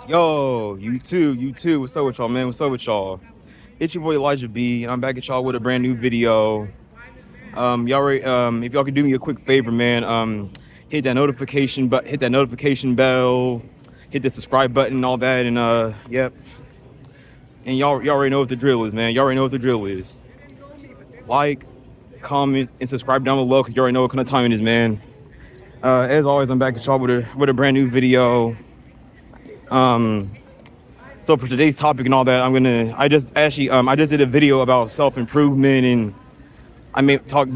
Yo, you too. What's up with y'all, man? What's up with y'all? It's your boy Elijah B, and I'm back at y'all with a brand new video. If y'all could do me a quick favor, man, hit that notification bell, hit the subscribe button, and all that, and yep. And y'all already know what the drill is, man. Y'all already know what the drill is. Like, comment, and subscribe down below, cause you already know what kind of time it is, man. As always, I'm back at y'all with a brand new video. So for today's topic and all that, I just did a video about self-improvement, and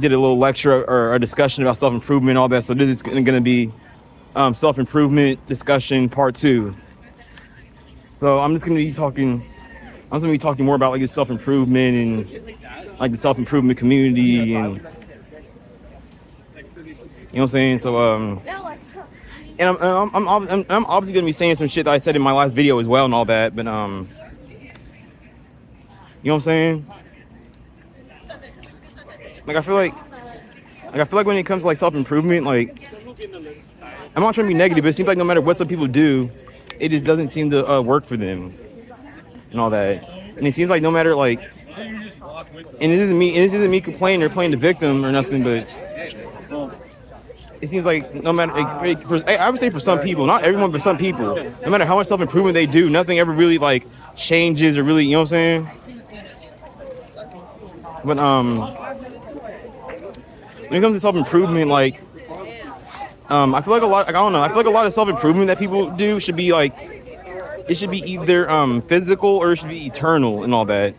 did a little lecture or a discussion about self-improvement and all that. So this is gonna be self-improvement discussion part 2. So I'm just gonna be talking more about like the self-improvement and like the self-improvement community, and you know what I'm saying. So and I'm obviously gonna be saying some shit that I said in my last video as well and all that, but you know what I'm saying. Like I feel like when it comes to like self-improvement, like I'm not trying to be negative, but it seems like no matter what some people do, it just doesn't seem to work for them and all that. And it seems like no matter like, and this isn't me complaining or playing the victim or nothing, but it seems like no matter, I would say for some people, not everyone, but some people, no matter how much self-improvement they do, nothing ever really like changes or really, you know what I'm saying? But when it comes to self-improvement, like I feel like I don't know. I feel like a lot of self-improvement that people do should be like, it should be either physical or it should be eternal and all that.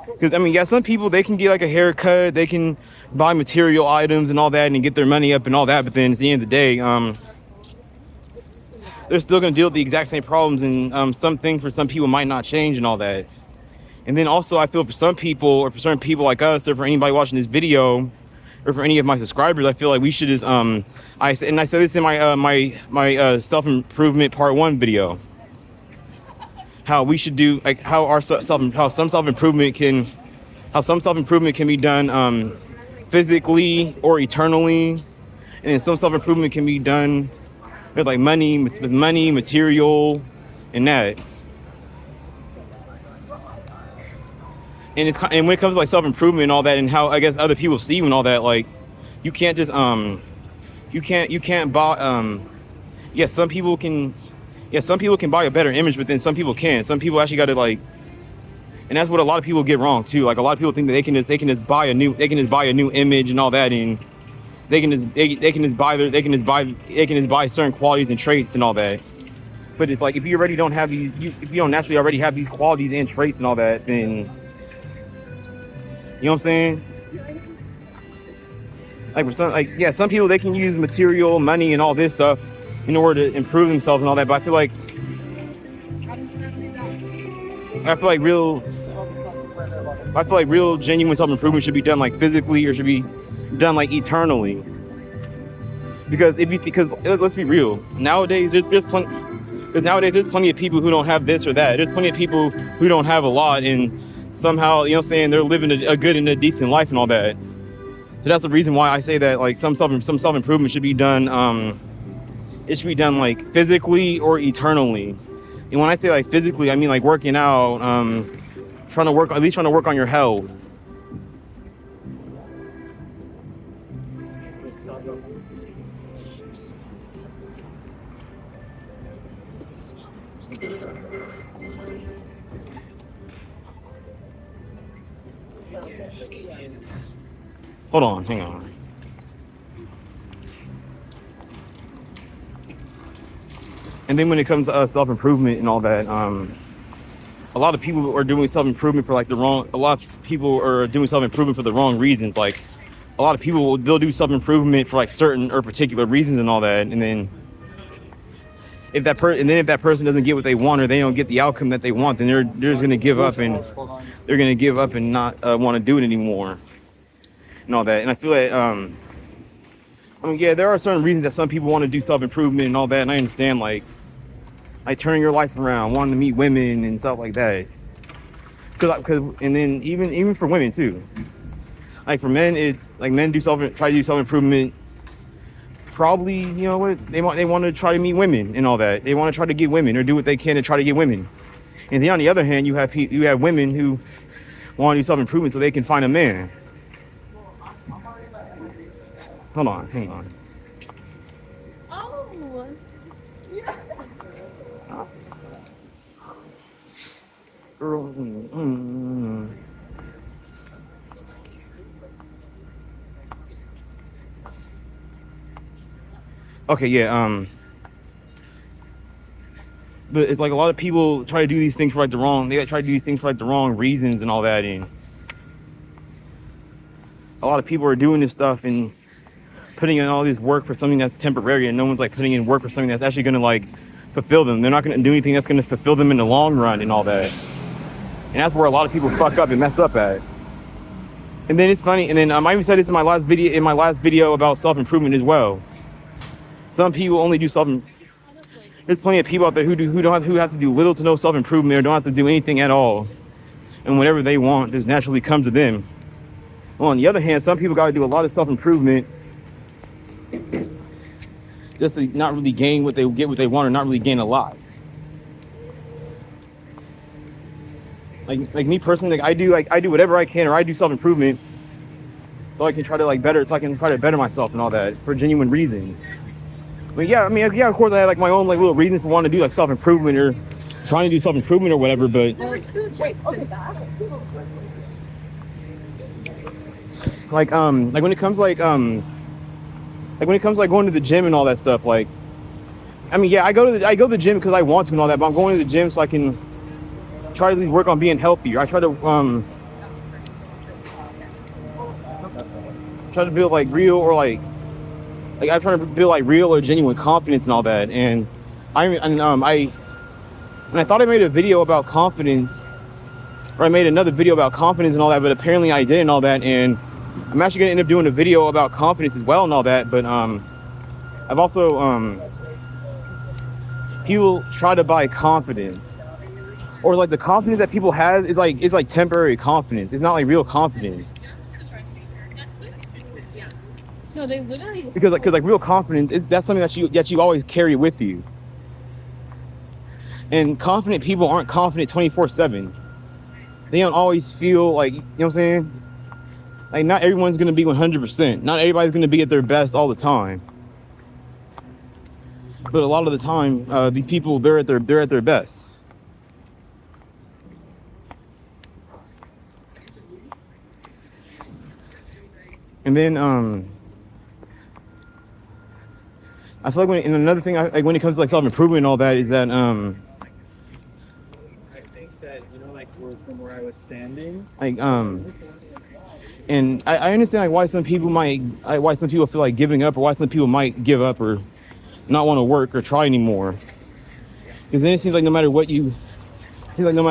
Because I mean, yeah, some people, they can get like a haircut, they can buy material items and all that, and get their money up and all that. But then at the end of the day, they're still gonna deal with the exact same problems, and some things for some people might not change and all that. And then also, I feel for some people, or for certain people like us, or for anybody watching this video, or for any of my subscribers, I feel like we should just I said this in my self-improvement part 1 video, how we should do, like how some self-improvement can be done physically or eternally, and then some self-improvement can be done with like money, material, and that. And when it comes to like self-improvement and all that, and how I guess other people see you and all that, like you can't just you can't buy some people can buy a better image, but then some people can't. Some people actually got to like, and that's what a lot of people get wrong too. Like a lot of people think that they can just buy a new image and all that, and they can just buy certain qualities and traits and all that. But it's like, if you already don't have if you don't naturally already have these qualities and traits and all that, then you know what I'm saying? Like for some people, they can use material, money, and all this stuff in order to improve themselves and all that. But I feel like real genuine self-improvement should be done like physically, or should be done like eternally. Because let's be real. Nowadays there's plenty of people who don't have this or that. There's plenty of people who don't have a lot, and somehow, you know what I'm saying, they're living a good and a decent life and all that. So that's the reason why I say that like some self-improvement should be done it should be done like physically or eternally. And when I say like physically, I mean like working out, trying to work on your health. Hold on, hang on. And then when it comes to self-improvement and all that, a lot of people are doing self-improvement for like a lot of people are doing self-improvement for the wrong reasons. Like a lot of people, they'll do self-improvement for like certain or particular reasons and all that. And then if that person doesn't get what they want, or they don't get the outcome that they want, then they're just going to give up, and not want to do it anymore and all that. And I feel like, I mean, yeah, there are certain reasons that some people want to do self-improvement and all that. And I understand, like turning your life around, wanting to meet women and stuff like that. And then even for women too. Like for men, it's like men try to do self-improvement probably, what they want to try to meet women and all that. They want to try to get women or do what they can to try to get women. And then on the other hand, you have women who want to do self-improvement so they can find a man. Hold on, hang on. Oh. Girl. Okay, yeah. But it's like a lot of people try to do these things for like the wrong. They try to do these things for like the wrong reasons and all that. And a lot of people are doing this stuff and putting in all this work for something that's temporary, and no one's like putting in work for something that's actually gonna like fulfill them. They're not gonna do anything that's gonna fulfill them in the long run and all that. And that's where a lot of people fuck up and mess up at. And then it's funny. And then I even said this in my last video about self-improvement as well. Some people only do There's plenty of people out there who have to do little to no self-improvement or don't have to do anything at all. And whatever they want just naturally comes to them. Well, on the other hand, some people got to do a lot of self-improvement just to not really gain what they want, or not really gain a lot. Like me personally, I do whatever I can, or I do self-improvement so I can try to better myself and all that for genuine reasons. Of course I had like my own like little reason for wanting to do like self-improvement or trying to do self-improvement or whatever, but like when it comes like going to the gym and all that stuff, I go to the gym because I want to and all that, but I'm going to the gym so I can try to at least work on being healthier. I try to build like real or like I'm trying to build like real or genuine confidence and all that. And I thought I made a video about confidence, or I made another video about confidence and all that, but apparently I did and all that. And I'm actually gonna end up doing a video about confidence as well and all that. But I've also people try to buy confidence, or like the confidence that people have is like temporary confidence. It's not like real confidence. No, they literally. Because real confidence that's something that you always carry with you. And confident people aren't confident 24/7. They don't always feel like, you know what I'm saying? Like not everyone's gonna be 100%. Not everybody's gonna be at their best all the time. But a lot of the time, these people they're at their best. And then I feel like another thing when it comes to like self-improvement and all that is that I think that from where I was standing, and I understand like why some people feel like giving up, or why some people might give up or not want to work or try anymore. Because then it seems like no matter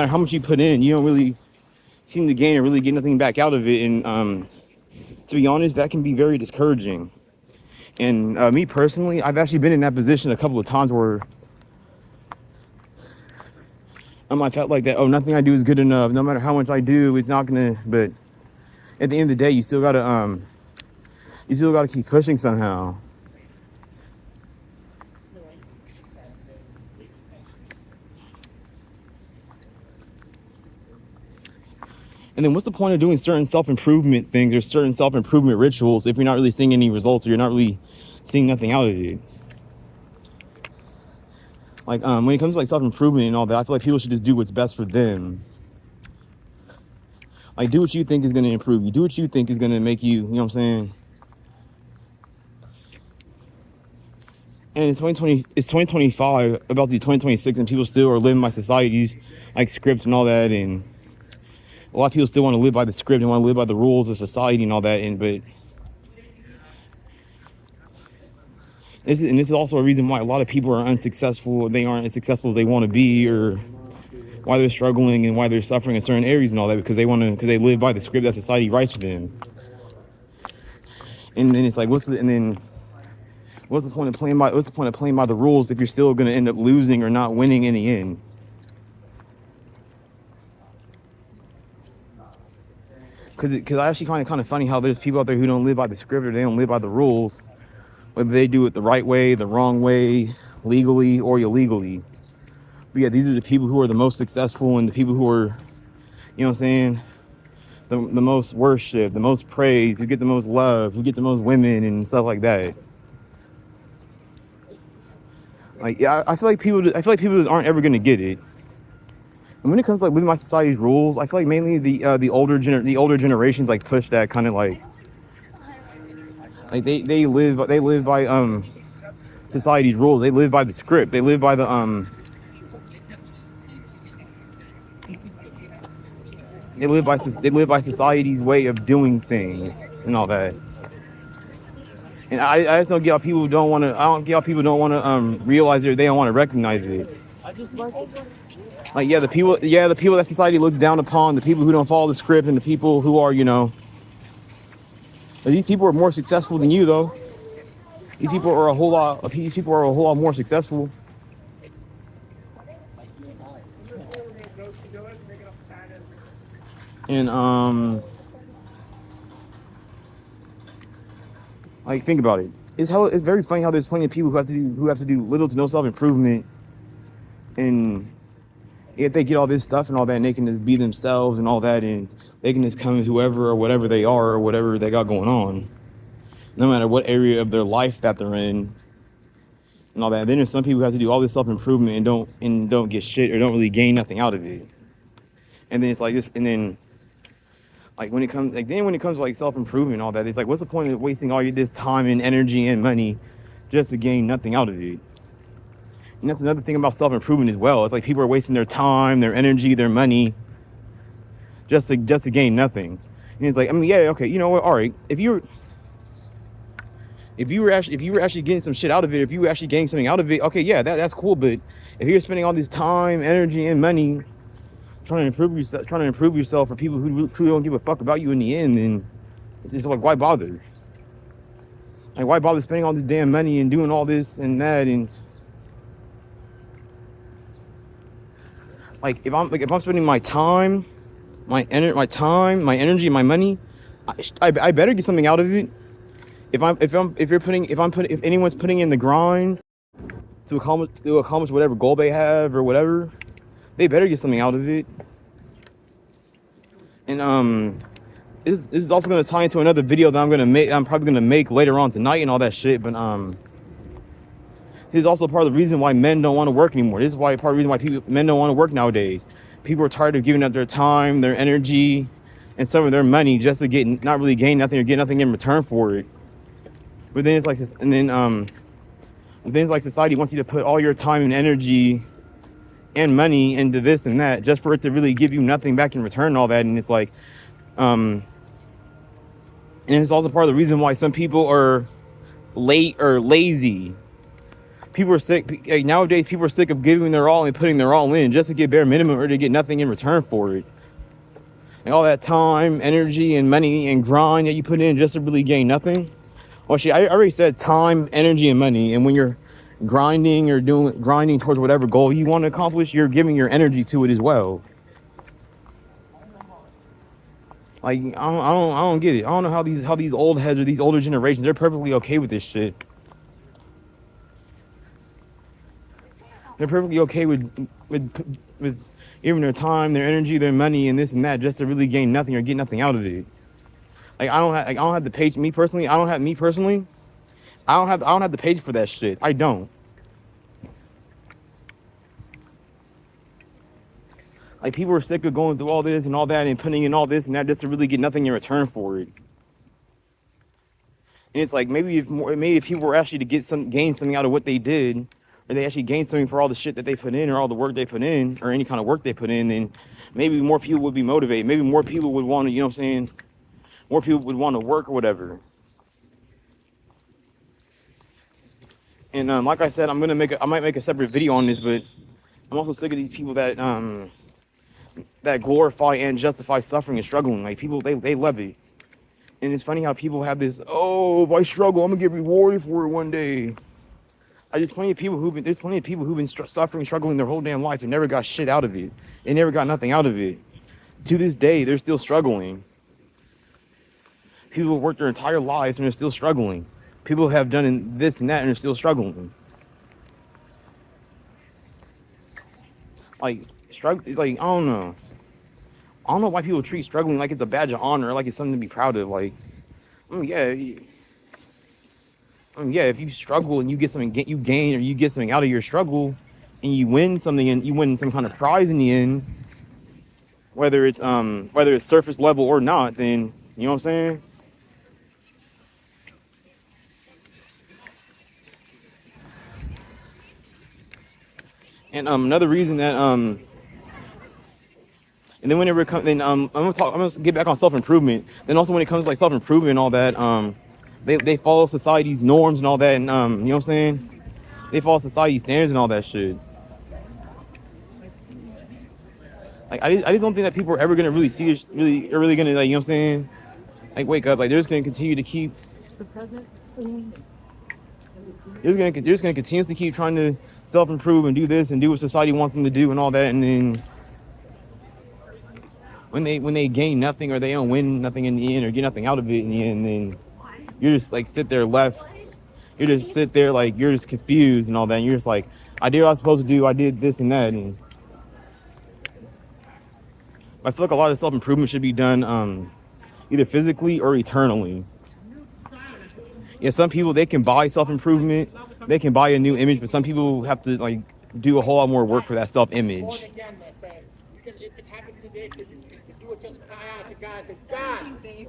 how much you put in, you don't really seem to gain or really get nothing back out of it. And to be honest, that can be very discouraging. And me personally, I've actually been in that position a couple of times where I felt like that. Oh, nothing I do is good enough. No matter how much I do, it's not gonna. But at the end of the day, you still gotta keep pushing somehow. And then what's the point of doing certain self-improvement things or certain self-improvement rituals if you're not really seeing any results, or you're not really seeing nothing out of it? Like when it comes to like self-improvement and all that, I feel like people should just do what's best for them. Like do what you think is going to improve you. Do what you think is going to make you, you know what I'm saying? And it's 2025, about to be 2026, and people still are living by society's like script and all that. And a lot of people still want to live by the script and want to live by the rules of society and all that. But this is also a reason why a lot of people are unsuccessful. They aren't as successful as they want to be, or why they're struggling and why they're suffering in certain areas and all that, because they live by the script that society writes for them. And then it's like, what's the point of playing by the rules if you're still going to end up losing or not winning in the end? Because I actually find it kind of funny how there's people out there who don't live by the script, or they don't live by the rules, whether they do it the right way, the wrong way, legally or illegally. But yeah, these are the people who are the most successful and the people who are, you know what I'm saying, the most worship, the most praise, who get the most love, who get the most women and stuff like that. Like, yeah, I feel like people just aren't ever gonna get it. And when it comes to like living by society's rules, I feel like mainly the older generations like push that kind of like they live by society's rules. They live by the script. They live by they live by society's way of doing things and all that. And I just don't get how people don't want to. I don't get how people don't want to realize it. Or they don't want to recognize it. Like the people that society looks down upon, the people who don't follow the script, and the people who are, these people are more successful than you though. These people are a whole lot more successful. And like think about it. It's very funny how there's plenty of people who have to do little to no self-improvement, and if they get all this stuff and all that, and they can just be themselves and all that, and they can just come as whoever or whatever they are or whatever they got going on, no matter what area of their life that they're in and all that. And then there's some people who have to do all this self-improvement and don't get shit or don't really gain nothing out of it. And then it's like this, and then like when it comes to like self-improvement and all that, it's like, what's the point of wasting all this time and energy and money just to gain nothing out of it? And that's another thing about self-improvement as well. It's like people are wasting their time, their energy, their money just to gain nothing. And it's like, I mean, yeah, okay, you know what? All right, if you were actually getting some shit out of it, if you were actually getting something out of it, okay, yeah, that's cool. But if you're spending all this time, energy, and money trying to improve yourself for people who truly don't give a fuck about you in the end, then it's like, why bother? Like, why bother spending all this damn money and doing all this and that? And like, if I'm spending my time, my energy, my money, I better get something out of it. If anyone's putting in the grind to accomplish whatever goal they have or whatever, they better get something out of it. And this is also going to tie into another video that I'm probably going to make later on tonight and all that shit. But this is also part of the reason why men don't want to work anymore. This is why part of the reason why men don't want to work nowadays. People are tired of giving up their time, their energy, and some of their money just to not really gain nothing or get nothing in return for it. But then it's like, things like society wants you to put all your time and energy and money into this and that just for it to really give you nothing back in return and all that. And it's like, and it's also part of the reason why some people are late or lazy. People are sick. Nowadays, people are sick of giving their all and putting their all in just to get bare minimum or to get nothing in return for it. And all that time, energy, and money and grind that you put in just to really gain nothing. Well, shit, I already said time, energy, and money. And when you're grinding towards whatever goal you want to accomplish, you're giving your energy to it as well. Like, I don't get it. I don't know how these old heads or these older generations, they're perfectly okay with this shit. They're perfectly okay with giving their time, their energy, their money, and this and that just to really gain nothing or get nothing out of it. Like, I don't have the patience. Me personally, I don't have the patience for that shit. I don't. Like, people are sick of going through all this and all that and putting in all this and that just to really get nothing in return for it. And it's like, maybe if people were actually to gain something out of what they did, or they actually gained something for all the shit that they put in or all the work they put in or any kind of work they put in, then maybe more people would be motivated. Maybe more people would want to, you know what I'm saying? More people would want to work or whatever. And like I said, I might make a separate video on this, but I'm also sick of these people that that glorify and justify suffering and struggling. Like, people, they love it. And it's funny how people have this, oh, if I struggle, I'm gonna get rewarded for it one day. There's plenty of people who've been suffering, struggling their whole damn life and never got shit out of it. They never got nothing out of it. To this day, they're still struggling. People have worked their entire lives and they're still struggling. People have done this and that and are still struggling. Like struggle, it's like I don't know why people treat struggling like it's a badge of honor, like it's something to be proud of. Like, yeah, yeah. If you struggle and you get something, you gain or you get something out of your struggle, and you win something and you win some kind of prize in the end, whether it's surface level or not, then you know what I'm saying. And another reason that and then whenever it comes, then I'm gonna get back on self improvement. Then also when it comes to like self improvement and all that, they follow society's norms and all that, and you know what I'm saying. They follow society's standards and all that shit. Like I just don't think that people are ever gonna really see this, really gonna like, you know what I'm saying. Like wake up, like they're just gonna continue to keep. The present. They're just gonna continuously keep trying to self improve and do this and do what society wants them to do and all that, and then when they gain nothing or they don't win nothing in the end or get nothing out of it in the end, then you're just like sit there left. You just sit there like you're just confused and all that. And you're just like, I did what I was supposed to do. I did this and that. And I feel like a lot of self improvement should be done either physically or eternally. Yeah, some people they can buy self improvement, they can buy a new image, but some people have to like do a whole lot more work for that self image.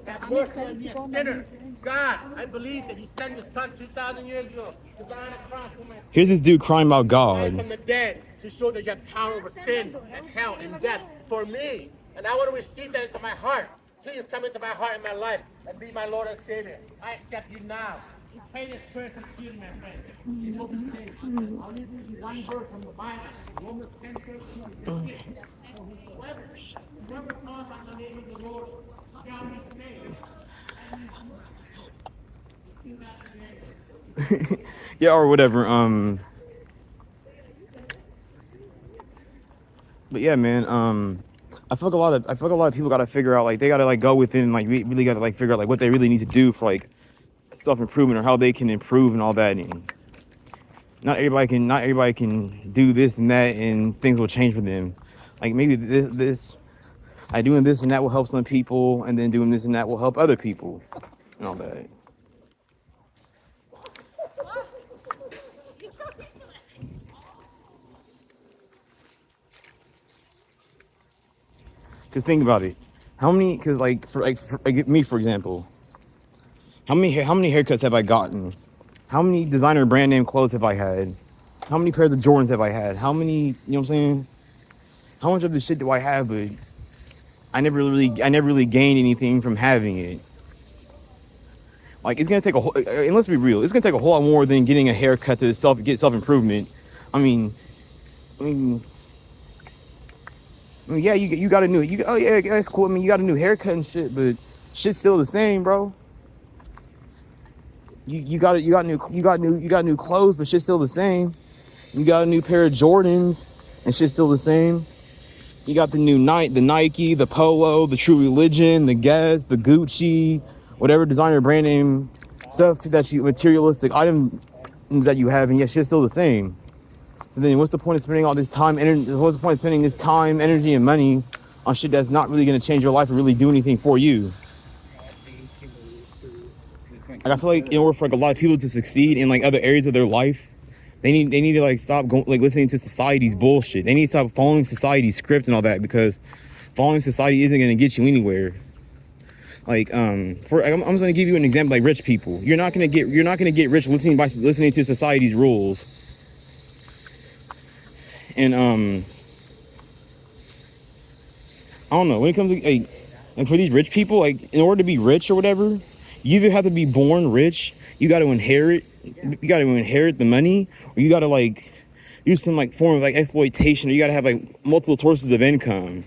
Have mercy on me, a sinner. God, I believe that you sent your son 2,000 years ago to die on a cross for my Here's this dude crying about life God. from the dead to show that you have power over sin and hell and death for me. And I want to receive that into my heart. Please come into my heart and my life and be my Lord and Savior. I accept you now. Pray this prayer sincerely, my friend. You will be saved. I'll leave you one verse from the Bible. Romans 10:13. Whoever calls on the name of the Lord shall be saved. Yeah, or whatever. But yeah, man. I feel like a lot of people gotta figure out like they gotta like go within like really gotta like figure out like what they really need to do for like self improvement or how they can improve and all that. And not everybody can do this and that and things will change for them. Like maybe this doing this and that will help some people, and then doing this and that will help other people and all that. Cause think about it, cause for me for example, how many haircuts have I gotten? How many designer brand name clothes have I had? How many pairs of Jordans have I had? How many, you know what I'm saying? How much of this shit do I have? But I never really gained anything from having it. Like it's gonna take and let's be real, it's gonna take a whole lot more than getting a haircut to get self improvement. I mean, yeah, you got a new, oh yeah, that's cool. I mean, you got a new haircut and shit, but shit's still the same, bro. You got new clothes, but shit's still the same. You got a new pair of Jordans, and shit's still the same. You got the Nike, the Polo, the True Religion, the Guess, the Gucci, whatever designer brand name stuff that materialistic items that you have, and yet shit's still the same. So then what's the point of spending all this time, what's the point of spending this time, energy, and money on shit that's not really going to change your life or really do anything for you? Like, I feel like in order for like a lot of people to succeed in like other areas of their life, they need to like stop listening to society's bullshit. They need to stop following society's script and all that, because following society isn't going to get you anywhere. Like I'm just going to give you an example, like rich people. You're not going to get rich listening to society's rules. And I don't know, when it comes to like for these rich people, like in order to be rich or whatever, you either have to be born rich, you got to inherit the money, or you got to like use some like form of like exploitation, or you got to have like multiple sources of income.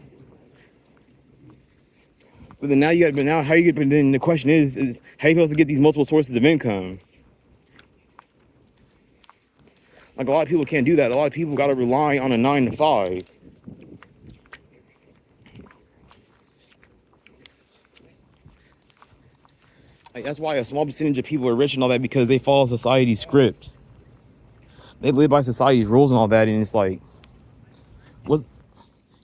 But then then the question is how are you supposed to get these multiple sources of income? Like a lot of people can't do that. A lot of people got to rely on a 9 to 5. Like that's why a small percentage of people are rich and all that, because they follow society's script. They live by society's rules and all that, and it's like, what's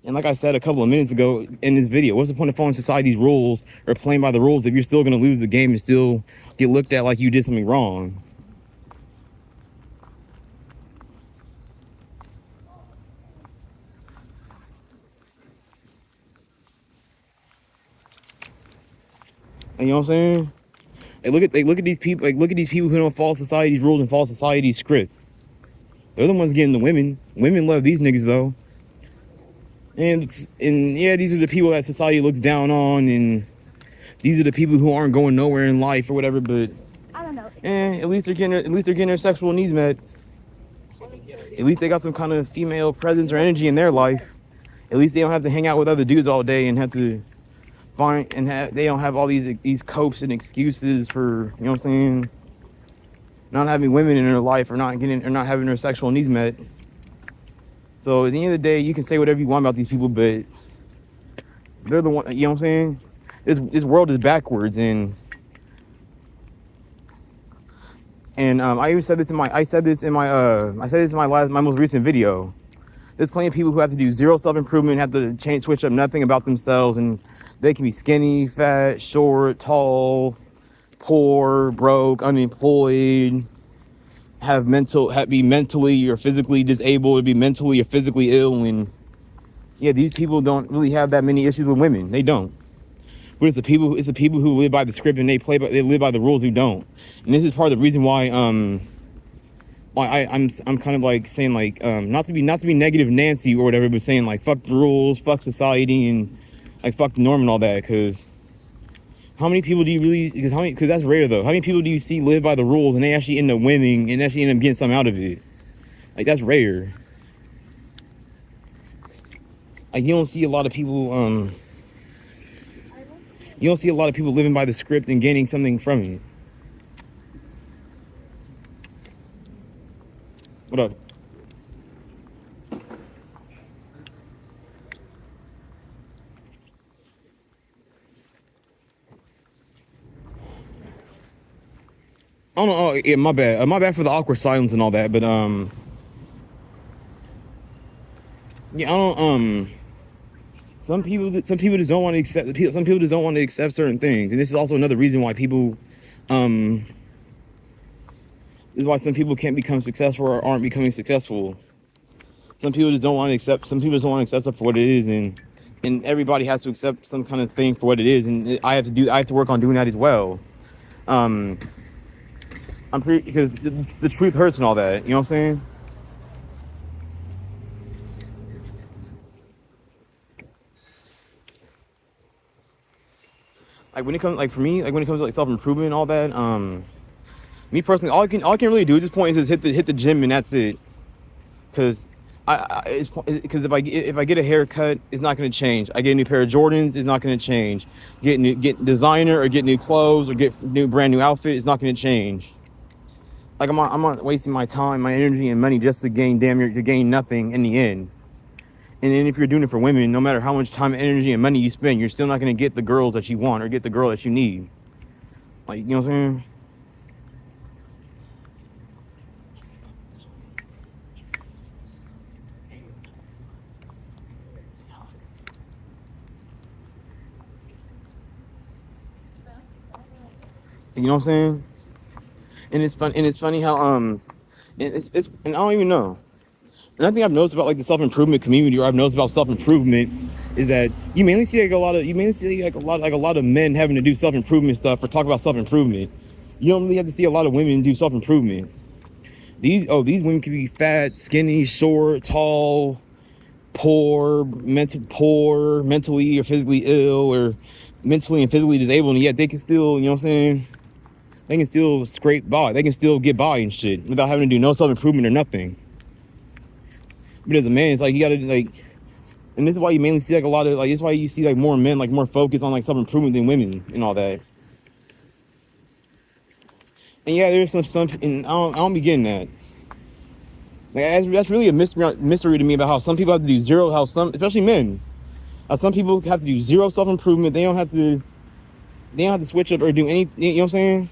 and like I said a couple of minutes ago in this video, what's the point of following society's rules or playing by the rules if you're still gonna lose the game and still get looked at like you did something wrong? And you know what I'm saying? They look at these people, like look at these people who don't follow society's rules and follow society's script. They're the ones getting the women. Women love these niggas though. And yeah, these are the people that society looks down on, and these are the people who aren't going nowhere in life or whatever. But I don't know. at least they're getting their sexual needs met. At least they got some kind of female presence or energy in their life. At least they don't have to hang out with other dudes all day and have to they don't have all these copes and excuses for, you know what I'm saying, not having women in their life or not having their sexual needs met. So at the end of the day, you can say whatever you want about these people, but they're the one. You know what I'm saying? This world is backwards, and I even said this in my my most recent video. There's plenty of people who have to do zero self-improvement, have to switch up nothing about themselves, and they can be skinny, fat, short, tall, poor, broke, unemployed, be mentally or physically disabled, be mentally or physically ill, and yeah, these people don't really have that many issues with women. They don't. But it's the people who live by the script and they live by the rules who don't. And this is part of the reason why I'm kind of like saying like not to be negative Nancy or whatever, but saying like fuck the rules, fuck society, and like fuck the norm and all that. Because how many people do you really? Because that's rare though. How many people do you see live by the rules and they actually end up winning and actually end up getting something out of it? Like that's rare. Like you don't see a lot of people. You don't see a lot of people living by the script and gaining something from it. What up? I don't know. Oh, yeah, my bad. My bad for the awkward silence and all that. But yeah, I don't. Some people just don't want to accept. Some people just don't want to accept certain things, and this is also another reason why people, this is why some people can't become successful or aren't becoming successful. Some people just don't want to accept. Some people just don't want to accept stuff for what it is, and everybody has to accept some kind of thing for what it is, and I have to work on doing that as well. Because the truth hurts and all that. You know what I'm saying? Like when it comes to like self-improvement and all that, me personally, all I can really do at this point is just hit the gym, and that's it. Because if I get a haircut, it's not going to change. I get a new pair of Jordans, it's not going to change. Get designer or get new clothes or get brand new outfit, it's not going to change. Like I'm not wasting my time, my energy, and money just to gain nothing in the end. And then if you're doing it for women, no matter how much time, energy, and money you spend, you're still not going to get the girls that you want or get the girl that you need. Like, you know what I'm saying? You know what I'm saying? And it's funny how it's and I don't even know. Another thing I've noticed about like the self-improvement community, or I've noticed about self-improvement, is that you mainly see a lot of men having to do self-improvement stuff or talk about self-improvement. You don't really have to see a lot of women do self-improvement. These women can be fat, skinny, short, tall, poor, mentally or physically ill, or mentally and physically disabled, and yet they can still, you know what I'm saying? They can still scrape by. They can still get by and shit without having to do no self-improvement or nothing. But as a man, it's like you gotta like, and this is why you mainly see like a lot of like, this is why you see like more men like more focused on like self-improvement than women and all that. And yeah, there's some and I don't be getting that. Like that's really a mystery to me about how some people have to do zero, especially men, how some people have to do zero self-improvement. They don't have to they don't have to switch up or do any. You know what I'm saying?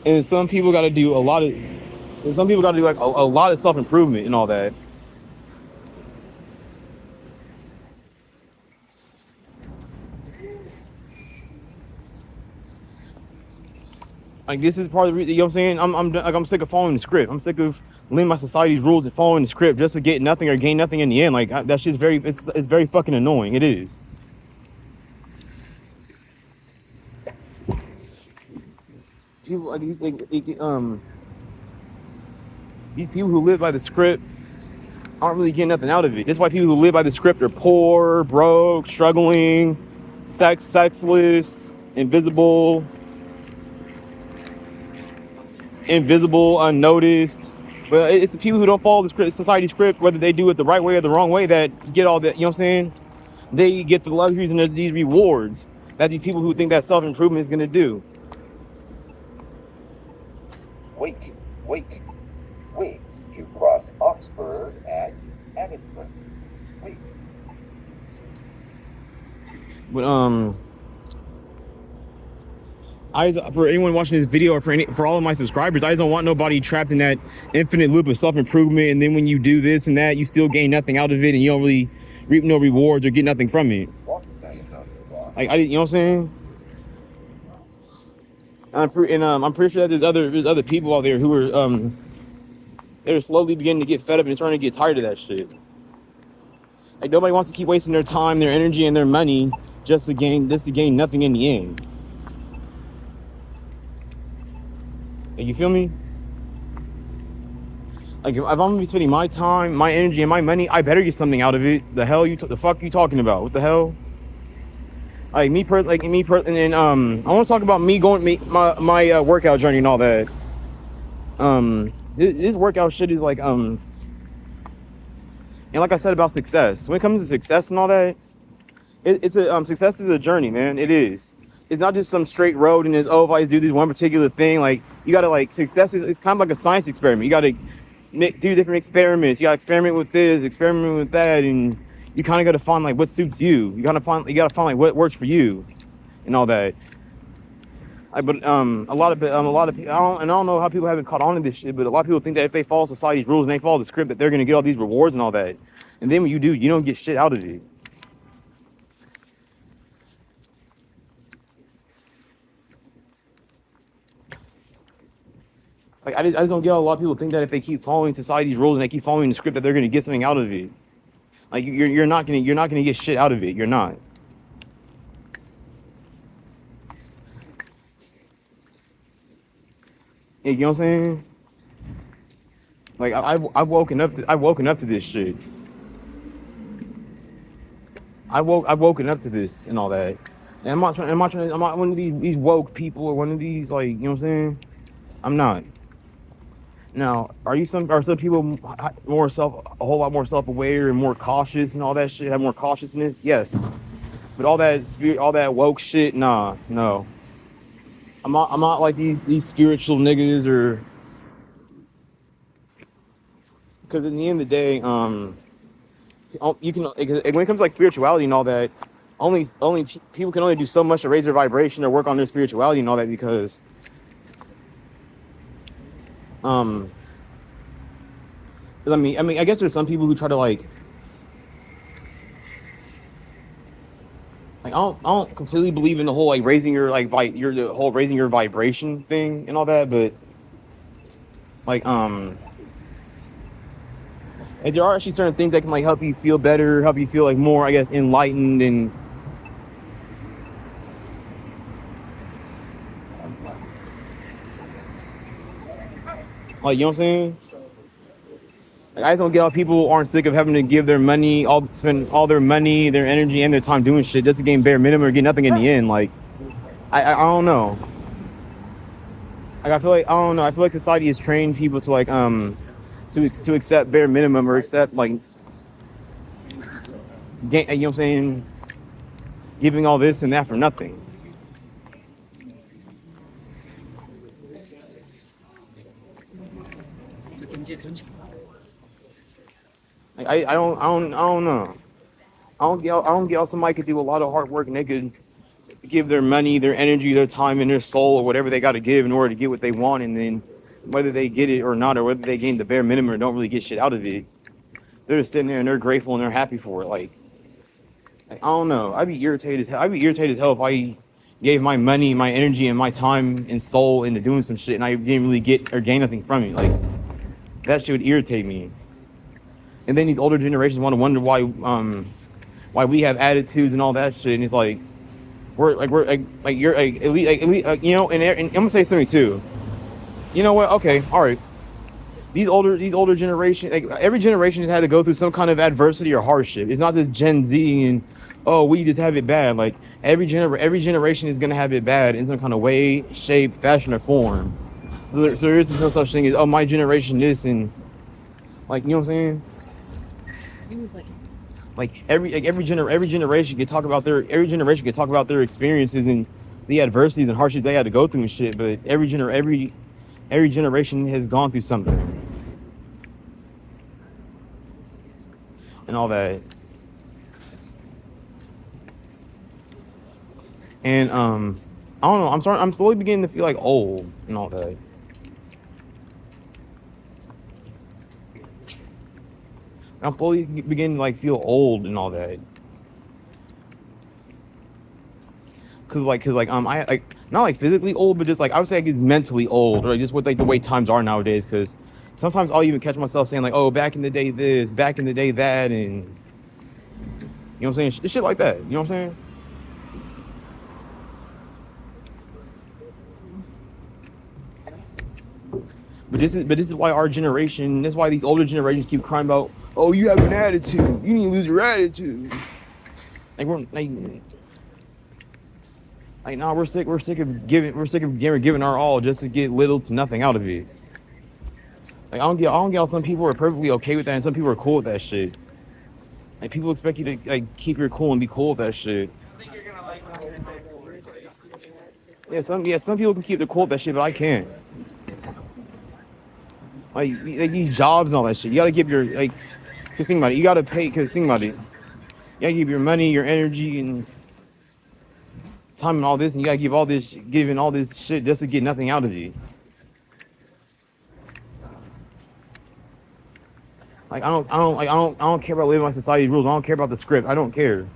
And some people got to do a lot of. And some people got to do like a lot of self improvement and all that. Like this is part of the reason. You know what I'm saying? I'm sick of following the script. I'm sick of living by society's rules and following the script just to get nothing or gain nothing in the end. Like that shit's very. It's very fucking annoying. It is. People like these people who live by the script aren't really getting nothing out of it. That's why people who live by the script are poor, broke, struggling, sexless, invisible, unnoticed. But it's the people who don't follow the script, society script, whether they do it the right way or the wrong way, that get all that. You know what I'm saying? They get the luxuries and these rewards that these people who think that self-improvement is gonna do. Wait to cross Oxford at Abbotsford. Wait. But for anyone watching this video or for all of my subscribers, I just don't want nobody trapped in that infinite loop of self-improvement, and then when you do this and that, you still gain nothing out of it, and you don't really reap no rewards or get nothing from it. Like you know what I'm saying? I'm pretty sure that there's other people out there who are they're slowly beginning to get fed up and starting to get tired of that shit. Like nobody wants to keep wasting their time, their energy, and their money just to gain nothing in the end. Like, you feel me? Like if I'm gonna be spending my time, my energy, and my money, I better get something out of it. The fuck you talking about? What the hell? Like me and I want to talk about me going my workout journey and all that. This workout shit is like and like I said about success. When it comes to success and all that, it's a success is a journey, man. It is. It's not just some straight road and it's if I do this one particular thing. Like you gotta success is it's kind of like a science experiment. You gotta do different experiments. You gotta experiment with this, experiment with that, and you kind of got to find what suits you. You gotta find what works for you, and all that. But a lot of people, I don't know how people haven't caught on to this shit. But a lot of people think that if they follow society's rules and they follow the script, that they're gonna get all these rewards and all that. And then when you do, you don't get shit out of it. I just don't get how a lot of people think that if they keep following society's rules and they keep following the script, that they're gonna get something out of it. Like you're not gonna get shit out of it. You're not. You know what I'm saying? Like I've woken up to this shit. I've woken up to this and all that. And I'm not one of these woke people or one of these you know what I'm saying? I'm not. Now, are some people a whole lot more self-aware and more cautious and all that shit, have more cautiousness? Yes. But all that woke shit, nah, no. I'm not like these spiritual niggas or, because in the end of the day, you can, when it comes to spirituality and all that, only people can only do so much to raise their vibration or work on their spirituality and all that, because I mean, I guess there's some people who try to I don't completely believe in the whole raising your raising your vibration thing and all that, but and there are actually certain things that can help you feel better, help you feel more, I guess, enlightened, and you know what I'm saying? I just don't get how people aren't sick of having to give their money, spend all their money, their energy, and their time doing shit just to gain bare minimum or get nothing in the end. I don't know. I feel like I feel like society has trained people to to accept bare minimum or accept you know what I'm saying, giving all this and that for nothing. I don't know. I don't get how somebody could do a lot of hard work and they could give their money, their energy, their time, and their soul, or whatever they got to give in order to get what they want, and then whether they get it or not, or whether they gain the bare minimum or don't really get shit out of it, they're just sitting there and they're grateful and they're happy for it. Like I don't know. I'd be irritated as hell. I'd be irritated as hell if I gave my money, my energy, and my time and soul into doing some shit and I didn't really get or gain nothing from it. Like that shit would irritate me. And then these older generations want to wonder why we have attitudes and all that shit. And it's like you're at least you know. And I'm gonna say something too. You know what? Okay, all right. These older generation, like every generation has had to go through some kind of adversity or hardship. It's not just Gen Z and oh, we just have it bad. Like every generation is gonna have it bad in some kind of way, shape, fashion, or form. So there is no such thing as oh, my generation this and like you know what I'm saying. He was like Every generation can talk about their experiences and the adversities and hardships they had to go through and shit. But every generation has gone through something and all that. And I don't know. I'm slowly beginning to feel like old and all that. I'm slowly beginning to like feel old and all that. Cause I like not like physically old, but just like I would say like it's mentally old, or like just with like the way times are nowadays. Cause sometimes I'll even catch myself saying like, oh, back in the day this, back in the day that, and you know what I'm saying, shit like that. You know what I'm saying? But this is why our generation, that's why these older generations keep crying about, oh, you have an attitude, you need to lose your attitude. Like we're sick of giving our all just to get little to nothing out of it. Like I don't get how some people are perfectly okay with that and some people are cool with that shit. Like people expect you to like keep your cool and be cool with that shit. Yeah, some people can keep their cool with that shit, but I can't. Like these jobs and all that shit. You gotta give your cause think about it. You gotta pay. Cause think about it. You gotta give your money, your energy, and time, and all this, and you gotta giving all this shit just to get nothing out of it. Like I don't care about living by society's rules. I don't care about the script. I don't care.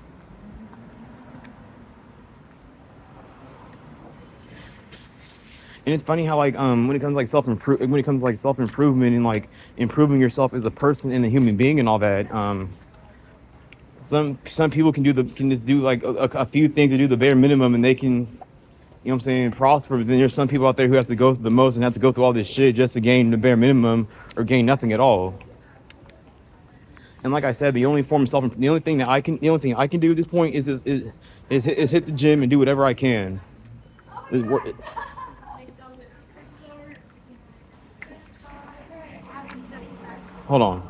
And it's funny how like when it comes to like self improvement and like improving yourself as a person and a human being and all that, some people can just do like a few things to do the bare minimum and they can, you know what I'm saying, prosper. But then there's some people out there who have to go through the most and have to go through all this shit just to gain the bare minimum or gain nothing at all. And like I said, the only thing I can do at this point is hit the gym and do whatever I can. Hold on.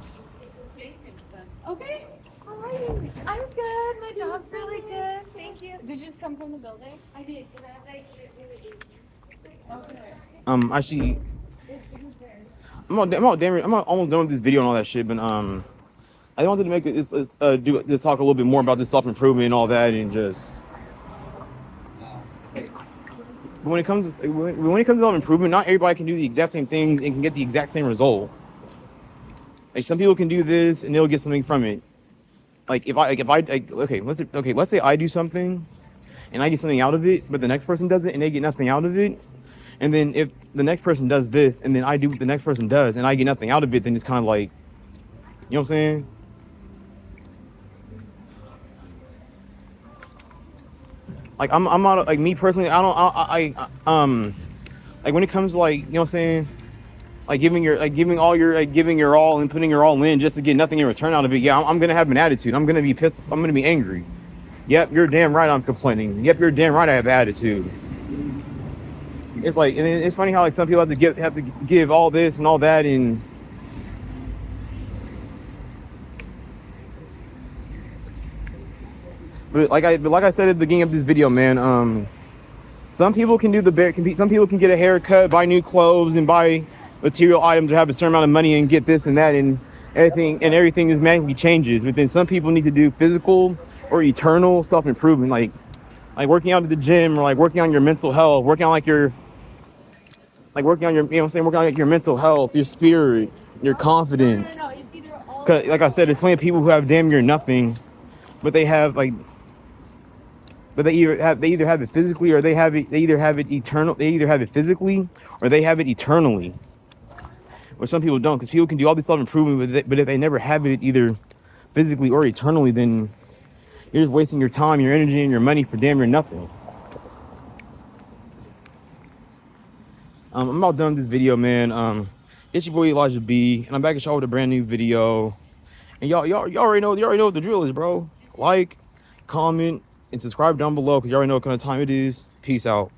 okay. How are you? I'm good. My job's really good. Thank you. Did you just come from the building? I did. Okay. Actually, I'm almost done with this video and all that shit, but I wanted to make this talk a little bit more about this self improvement and all that, and just. But when it comes to self improvement, not everybody can do the exact same things and can get the exact same result. Like some people can do this and they'll get something from it. Let's say I do something and I get something out of it, but the next person does it and they get nothing out of it. And then if the next person does this and then I do what the next person does and I get nothing out of it, then it's kind of like, you know what I'm saying? Like I'm not like me personally. Like when it comes to like, you know what I'm saying? Like giving your all and putting your all in just to get nothing in return out of it. Yeah, I'm gonna have an attitude. I'm gonna be pissed. I'm gonna be angry. Yep, you're damn right. I'm complaining. Yep, you're damn right. I have attitude. It's like, and it's funny how like some people have to give all this and all that, and but like I said at the beginning of this video, man. Some people can some people can get a haircut, buy new clothes, and buy material items, or have a certain amount of money and get this and that, and everything is magically changes. But then some people need to do physical or eternal self-improvement. Like like working out at the gym or like working on your mental health, working on like your, like working on your, you know what I'm saying, working on like your mental health, your spirit, your confidence. No, it's either all. Cause like I said, there's plenty of people who have damn near nothing, but they have like, but they either have it physically or they either have it eternal. They either have it physically or they have it eternally. Or some people don't, because people can do all this self-improvement, but if they never have it either physically or eternally, then you're just wasting your time, your energy, and your money for damn near nothing. I'm about done with this video, man. It's your boy Elijah B, and I'm back at y'all with a brand new video. And y'all already know what the drill is, bro. Like, comment, and subscribe down below, because you already know what kind of time it is. Peace out.